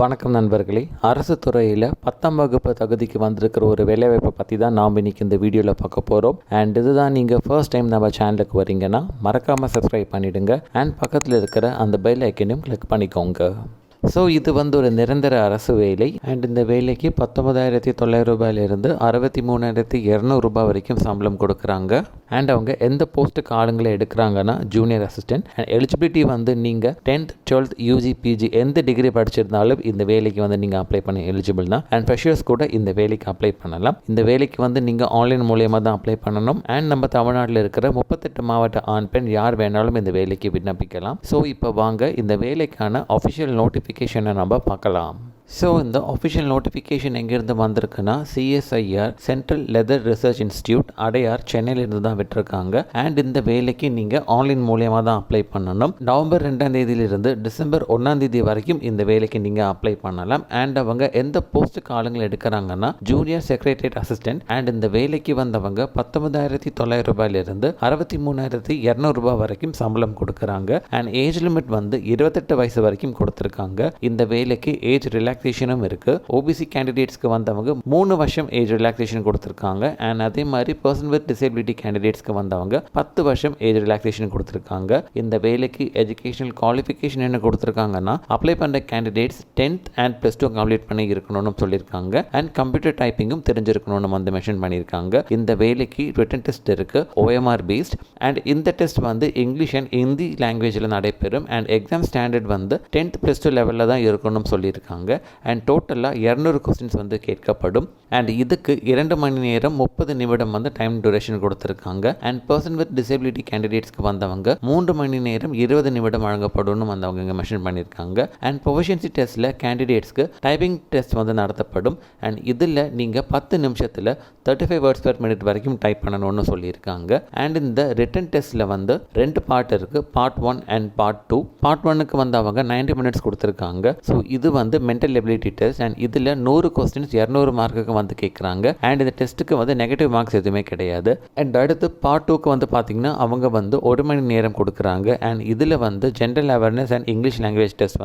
வணக்கம் நண்பர்களே. அரசு துறையில் 10ஆம் வகுப்பு தகுதிக்கு வந்திருக்கிற ஒரு வேலைவாய்ப்பை பற்றி தான் நாம் இன்றைக்கி இந்த வீடியோவில் பார்க்க போகிறோம். அண்ட் இதுதான் நீங்கள் ஃபர்ஸ்ட் டைம் நம்ம சேனலுக்கு வரீங்கன்னா மறக்காமல் சப்ஸ்கிரைப் பண்ணிவிடுங்க. அண்ட் பக்கத்தில் இருக்கிற அந்த பெல் ஐக்கனையும் கிளிக் பண்ணிக்கோங்க. ஸோ இது ஒரு நிரந்தர அரசு வேலை. அண்ட் இந்த வேலைக்கு 19,900 ரூபாயிலிருந்து 63,200 ரூபாய் வரைக்கும் சம்பளம் கொடுக்குறாங்க. அண்ட் அவங்க எந்த போஸ்ட்டுக்கு ஆளுங்களை எடுக்கிறாங்கன்னா ஜூனியர் அசிஸ்டன்ட். அண்ட் எலிஜிபிலிட்டி நீங்கள் 10th 12th யூஜி பிஜி எந்த டிகிரி படிச்சிருந்தாலும் இந்த வேலைக்கு நீங்கள் அப்ளை பண்ண எலிஜிபிள் தான். அண்ட் ஃப்ரெஷர்ஸ் கூட இந்த வேலைக்கு அப்ளை பண்ணலாம். இந்த வேலைக்கு நீங்கள் ஆன்லைன் மூலியமாக தான் அப்ளை பண்ணணும். அண்ட் நம்ம தமிழ்நாட்டில் இருக்கிற 38 மாவட்ட ஆண் பெண் யார் வேணாலும் இந்த வேலைக்கு விண்ணப்பிக்கலாம். ஸோ இப்போ வாங்க இந்த வேலைக்கான அஃபிஷியல் நோட்டிஃபிகேஷனை நம்ம பார்க்கலாம். ஸோ இந்த அஃபிஷியல் நோட்டிஃபிகேஷன் எங்கேருந்து வந்திருக்குன்னா CSIR central leather research institute Adyar சென்னையிலிருந்து தான் விட்டுருக்காங்க. அண்ட் இந்த வேலைக்கு நீங்கள் ஆன்லைன் மூலியமாக தான் அப்ளை பண்ணணும். நவம்பர் 2ஆம் தேதியிலிருந்து டிசம்பர் 1ஆம் தேதி வரைக்கும் இந்த வேலைக்கு நீங்கள் அப்ளை பண்ணலாம். அண்ட் அவங்க எந்த போஸ்ட்டுக்கு ஆளுங்களை எடுக்கிறாங்கன்னா ஜூனியர் செக்ரட்டரியேட் அசிஸ்டன்ட். அண்ட் இந்த வேலைக்கு வந்தவங்க 19,900 ரூபாயிலிருந்து 63,200 ரூபாய் வரைக்கும் சம்பளம் கொடுக்குறாங்க. அண்ட் ஏஜ் லிமிட் 28 வயசு வரைக்கும் கொடுத்துருக்காங்க. இந்த வேலைக்கு ஏஜ் ரிலாக்ஸேஷனும் இருக்கு. ஓபிசி கேண்டிடேட்ஸ்க்கு வந்தவங்க 3 வருஷம் ஏஜ் ரிலாக்ஸேஷன் கொடுத்துருக்காங்க. அண்ட் அதே மாதிரி பர்சன் வித் டிசேபிலிட்டி கேண்டிடேட்ஸ்க்கு வந்தவங்க 10 வருஷம் ஏஜ் ரிலாக்ஸேஷன் கொடுத்துருக்காங்க. இந்த வேலைக்கு எஜுகேஷனல் குவாலிஃபிகேஷன் என்ன கொடுத்துருக்காங்கன்னா அப்ளை பண்ணுற கேண்டிடேட்ஸ் 10th and +2 கம்ப்ளீட் பண்ணி இருக்கணும்னு சொல்லியிருக்காங்க. அண்ட் கம்ப்யூட்டர் டைப்பிங்கும் தெரிஞ்சிருக்கணும்னு மென்ஷன் பண்ணியிருக்காங்க. இந்த வேலைக்கு ரிட்டன் டெஸ்ட் இருக்கு, OMR பேஸ்ட். அண்ட் இந்த டெஸ்ட் இங்கிலீஷ் அண்ட் ஹிந்தி லாங்குவேஜில் நடைபெறும். அண்ட் எக்ஸாம் ஸ்டாண்டர்ட் 10th +2 லெவலில் தான் இருக்கணும்னு சொல்லியிருக்காங்க. அண்ட் டோட்டலாக 200 கொஸ்டின்ஸ் கேட்கப்படும். அண்ட் இதுக்கு 2 மணி நேரம் 30 நிமிடம் டைம் டியூரேஷன் கொடுத்துருக்காங்க. அண்ட் பர்சன் வித் டிசேபிலிட்டி கேண்டிடேட்ஸ்க்கு வந்தவங்க 3 மணி நேரம் 20 நிமிடம் வழங்கப்படும் அவங்க இங்கே மென்ஷன் பண்ணியிருக்காங்க. அண்ட் ப்ரொஃபிஷியன்சி டெஸ்ட்டில் கேண்டிடேட்ஸ்க்கு டைப்பிங் டெஸ்ட் நடத்தப்படும். அண்ட் இதில் நீங்கள் 10 நிமிஷத்தில் 35 வேர்ட்ஸ் per minute வரைக்கும் டைப் பண்ணணும்னு சொல்லியிருக்காங்க. அண்ட் இந்த ரிட்டன் டெஸ்ட்டில் 2 பார்ட் இருக்குது, பார்ட் 1 அண்ட் பார்ட் 2. பார்ட் 1க்கு அவங்க 90 மினிட்ஸ் கொடுத்துருக்காங்க. ஸோ இது மென்டல் எபிலிட்டி டெஸ்ட். அண்ட் இதில் 100 கொஸ்டின்ஸ் 200 மார்க்குக்கு கேட்குறாங்க. அண்ட் இந்த டெஸ்ட்டுக்கு நெகட்டிவ் மார்க்ஸ் எதுவுமே கிடையாது. அண்ட் அடுத்து பார்ட் 2க்கு பார்த்தீங்கன்னா அவங்க 1 மணி நேரம் கொடுக்குறாங்க. அண்ட் இதில் general awareness and English language test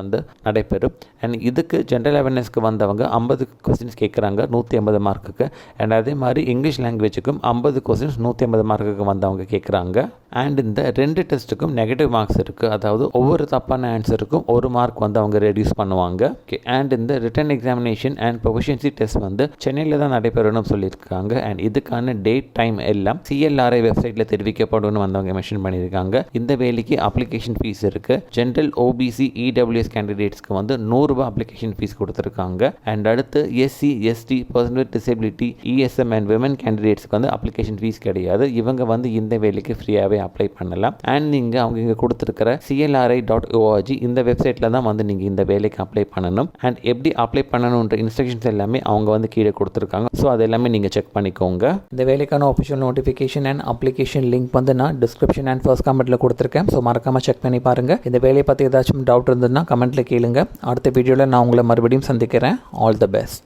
நடைபெறும். அண்ட் இதுக்கு ஜென்ரல் அவேர்னஸ்க்கு வந்தவங்க 50 கொஸ்டின்ஸ் கேட்குறாங்க 150 மார்க்குக்கு. அண்ட் அதே மாதிரி இங்கிலீஷ் லாங்குவேஜுக்கும் 50 கொஸ்டின்ஸ் 150 மார்க்குக்கு அவங்க கேட்குறாங்க. அண்ட் இந்த 2 டெஸ்ட்டுக்கும் நெகட்டிவ் மார்க்ஸ் இருக்குது. அதாவது ஒவ்வொரு தப்பான ஆன்சருக்கும் 1 மார்க் அவங்க ரெடியூஸ் பண்ணுவாங்க. அண்ட் இந்த return examination and proficiency test சென்னையில் தான் நடைபெறணும்னு சொல்லியிருக்காங்க. அண்ட் இதுக்கான டேட் டைம் எல்லாம் CLRI வெப்சைட்டில் தெரிவிக்கப்படும் அவங்க மென்ஷன் பண்ணியிருக்காங்க. இந்த வேலைக்கு அப்ளிகேஷன் ஃபீஸ் இருக்குது. ஜென்ரல் OBC EWS கேண்டிடேட்ஸ்க்கு 100 ரூபாய் அப்ளிகேஷன் ஃபீஸ் கொடுத்துருக்காங்க. அண்ட் அடுத்து SC ST person with disability ESM and women கேண்டிடேட்ஸ்க்கு அப்ளிகேஷன் ஃபீஸ் கிடையாது. இவங்க இந்த வேலைக்கு ஃப்ரீயாகவே அப்ளை பண்ணலாம். அண்ட் நீங்கள் அவங்க இங்கே கொடுத்துருக்கிற CLRI.org இந்த வெப்சைட்டில் தான் நீங்கள் இந்த வேலைக்கு அப்ளை பண்ணணும். அண்ட் எப்படி அப்ளை பண்ணணுன்ற இன்ஸ்ட்ரக்ஷன்ஸ் எல்லாமே அவங்க கீழே கொடுத்துருக்காங்க. ஸோ அது எல்லாமே நீங்கள் செக் பண்ணிக்கோங்க. இந்த வேலைக்கான official notification and application link நான் டிஸ்கிரிப்ஷன் அண்ட் ஃபர்ஸ்ட் கமெண்ட்டில் கொடுத்துருக்கேன். ஸோ மறக்காமல் செக் பண்ணி பாருங்கள். இந்த வேலையை பற்றி ஏதாச்சும் டவுட் இருந்ததுன்னா கமெண்ட்டில் கேளுங்க. அடுத்த வீடியோவில் நான் உங்களை மறுபடியும் சந்திக்கிறேன். All the best.